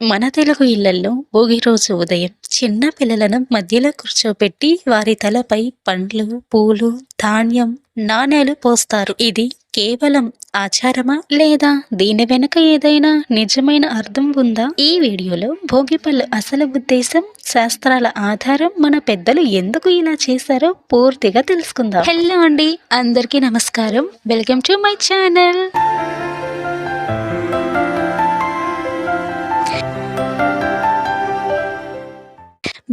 మన తెలుగు ఇళ్లల్లో భోగి రోజు ఉదయం చిన్న పిల్లలను మధ్యలో కూర్చోపెట్టి వారి తలపై పండ్లు, పూలు, ధాన్యం, నాణేలు పోస్తారు. ఇది కేవలం ఆచారమా లేదా దీని వెనుక ఏదైనా నిజమైన అర్థం ఉందా? ఈ వీడియోలో భోగి పళ్ళు అసలు ఉద్దేశం, శాస్త్రాల ఆధారం, మన పెద్దలు ఎందుకు ఇలా చేశారో పూర్తిగా తెలుసుకుందాం. హలో అండి, అందరికీ నమస్కారం. Welcome to my channel.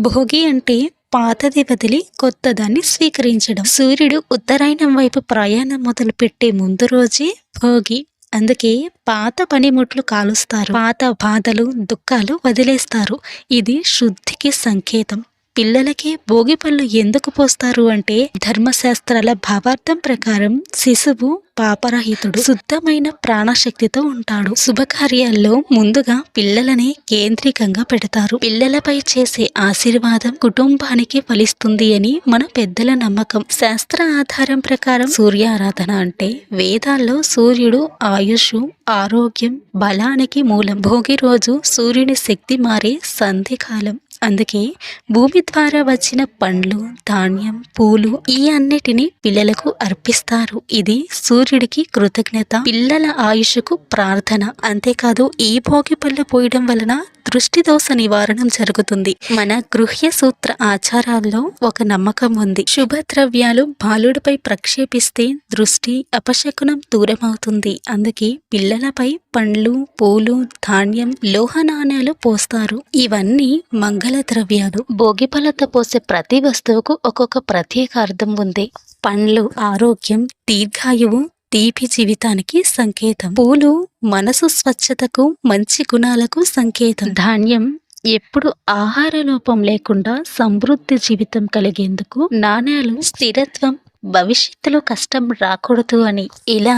Bhogi అంటే పాతది వదిలి కొత్తదాన్ని స్వీకరించడం. సూర్యుడు ఉత్తరాయణం వైపు ప్రయాణం మొదలుపెట్టే ముందు రోజే భోగి. అందుకే పాత పనిముట్లు కాలుస్తారు, పాత బాధలు, దుఃఖాలు వదిలేస్తారు. ఇది శుద్ధికి సంకేతం. పిల్లలకి భోగి పళ్ళు ఎందుకు పోస్తారు అంటే, ధర్మశాస్త్రాల భావార్థం ప్రకారం శిశువు పాపరహితుడు, శుద్ధమైన ప్రాణశక్తితో ఉంటాడు. శుభకార్యాల్లో ముందుగా పిల్లలని కేంద్రీకంగా పెడతారు. పిల్లలపై చేసే ఆశీర్వాదం కుటుంబానికి ఫలిస్తుంది అని మన పెద్దల నమ్మకం. శాస్త్ర ఆధారం ప్రకారం సూర్యారాధన అంటే, వేదాల్లో సూర్యుడు ఆయుష్, ఆరోగ్యం, బలానికి మూలం. భోగి రోజు సూర్యుని శక్తి మారే సంధికాలం. అందుకే భూమి ద్వారా వచ్చిన పండ్లు, ధాన్యం, పూలు ఈ అన్నిటిని పిల్లలకు అర్పిస్తారు. ఇది సూర్యుడికి కృతజ్ఞత, పిల్లల ఆయుష్కు ప్రార్థన. అంతేకాదు, ఈ భోగి పళ్ళు పోయడం వలన దృష్టి దోష నివారణం జరుగుతుంది. మన గృహ్య సూత్ర ఆచారాల్లో ఒక నమ్మకం ఉంది. శుభద్రవ్యాలు బాలుడిపై ప్రక్షేపిస్తే దృష్టి, అపశకునం దూరమవుతుంది. అందుకే పిల్లలపై పండ్లు, పూలు, ధాన్యం, లోహ నాణ్యాలు పోస్తారు. ఇవన్నీ మంగళ ద్రవ్యాలు. భోగి పళ్ళతో పోసే ప్రతి వస్తువుకు ఒక్కొక్క ప్రత్యేక అర్థం ఉంది. పండ్లు ఆరోగ్యం, దీర్ఘాయువు, తీపి జీవితానికి సంకేతం. పూలు మనసు స్వచ్ఛతకు, మంచి గుణాలకు సంకేతం. ధాన్యం ఎప్పుడు ఆహార లోపం లేకుండా సమృద్ధి జీవితం కలిగేందుకు. నాణేలు స్థిరత్వం, భవిష్యత్తులో కష్టం రాకూడదు అని. ఇలా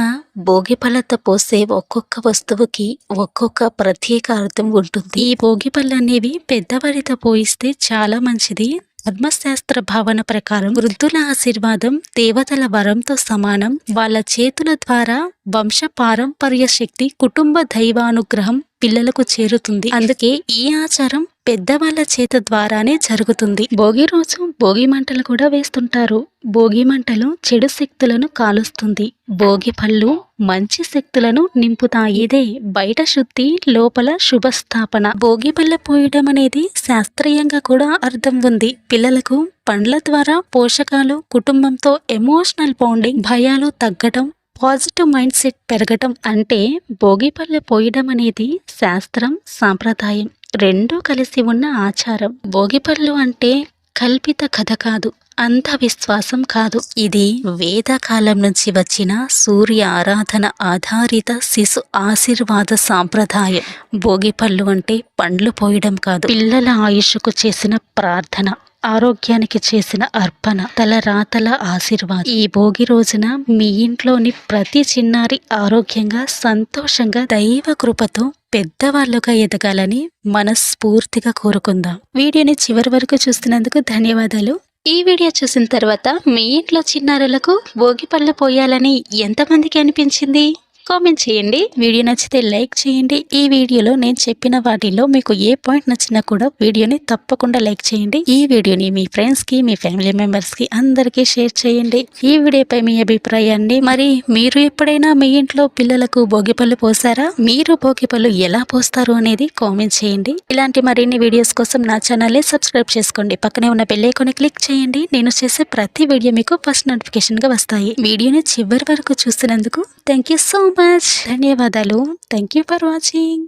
భోగి పళ్ళతో పోసే ఒక్కొక్క వస్తువుకి ఒక్కొక్క ప్రత్యేక అర్థం ఉంటుంది. ఈ భోగి పళ్ళు అనేవి పెద్దవారితో పోయిస్తే చాలా మంచిది. ధర్మశాస్త్ర భావన ప్రకారం వృద్ధుల ఆశీర్వాదం దేవతల వరంతో సమానం. వాళ్ళ చేతుల ద్వారా వంశ పారంపర్య శక్తి, కుటుంబ దైవానుగ్రహం పిల్లలకు చేరుతుంది. అందుకే ఈ ఆచారం పెద్దవాళ్ళ చేత ద్వారానే జరుగుతుంది. భోగి రోజు భోగి మంటలు కూడా వేస్తుంటారు. భోగి మంటలు చెడు శక్తులను కాలుస్తుంది. భోగి పళ్ళు మంచి శక్తులను నింపుతాయి. ఇదే బయట శుద్ధి, లోపల శుభస్థాపన. భోగి పళ్ళ పోయడం అనేది శాస్త్రీయంగా కూడా అర్థం ఉంది. పిల్లలకు పండ్ల ద్వారా పోషకాలు, కుటుంబంతో ఎమోషనల్ బాండింగ్, భయాలు తగ్గడం, పాజిటివ్ మైండ్ సెట్ పెరగటం. అంటే భోగి పళ్ళు పోయడం అనేది శాస్త్రం, సాంప్రదాయం రెండూ కలిసి ఉన్న ఆచారం. భోగి పళ్ళు అంటే కల్పిత కథ కాదు, అంధవిశ్వాసం కాదు. ఇది వేదకాలం నుంచి వచ్చిన సూర్య ఆరాధన ఆధారిత శిశు ఆశీర్వాద సాంప్రదాయం. భోగి పళ్ళు అంటే పండ్లు పోయడం కాదు, పిల్లల ఆయుష్కు చేసిన ప్రార్థన, ఆరోగ్యానికి చేసిన అర్పణ, తలరాతల ఆశీర్వాదం. ఈ భోగి రోజున మీ ఇంట్లోని ప్రతి చిన్నారి ఆరోగ్యంగా, సంతోషంగా, దైవ కృపతో పెద్దవాళ్ళుగా ఎదగాలని మనస్ఫూర్తిగా కోరుకుందాం. వీడియోని చివరి వరకు చూస్తున్నందుకు ధన్యవాదాలు. ఈ వీడియో చూసిన తర్వాత మీ ఇంట్లో చిన్నారులకు భోగి పళ్ళు పోయాలని ఎంతమందికి అనిపించింది? కామెంట్ చేయండి. వీడియో నచ్చితే లైక్ చేయండి. ఈ వీడియోలో నేను చెప్పిన వాటిలో మీకు ఏ పాయింట్ నచ్చినా కూడా వీడియోని తప్పకుండా లైక్ చేయండి. ఈ వీడియోని మీ ఫ్రెండ్స్కి, మీ ఫ్యామిలీ మెంబర్స్కి అందరికీ షేర్ చేయండి. ఈ వీడియోపై మీ అభిప్రాయాన్ని, మరి మీరు ఎప్పుడైనా మీ ఇంట్లో పిల్లలకు భోగి పళ్ళు పోసారా? మీరు భోగి పళ్ళు ఎలా పోస్తారు అనేది కామెంట్ చేయండి. ఇలాంటి మరిన్ని వీడియోస్ కోసం నా ఛానల్ని సబ్స్క్రైబ్ చేసుకోండి. పక్కనే ఉన్న బెల్ ఐకాన్ని క్లిక్ చేయండి. నేను చేసే ప్రతి వీడియో మీకు ఫస్ట్ నోటిఫికేషన్గా వస్తాయి. వీడియోని చివరి వరకు చూస్తున్నందుకు థ్యాంక్ యూ సో మచ్. ధన్యవాదాలు. Thank you for watching.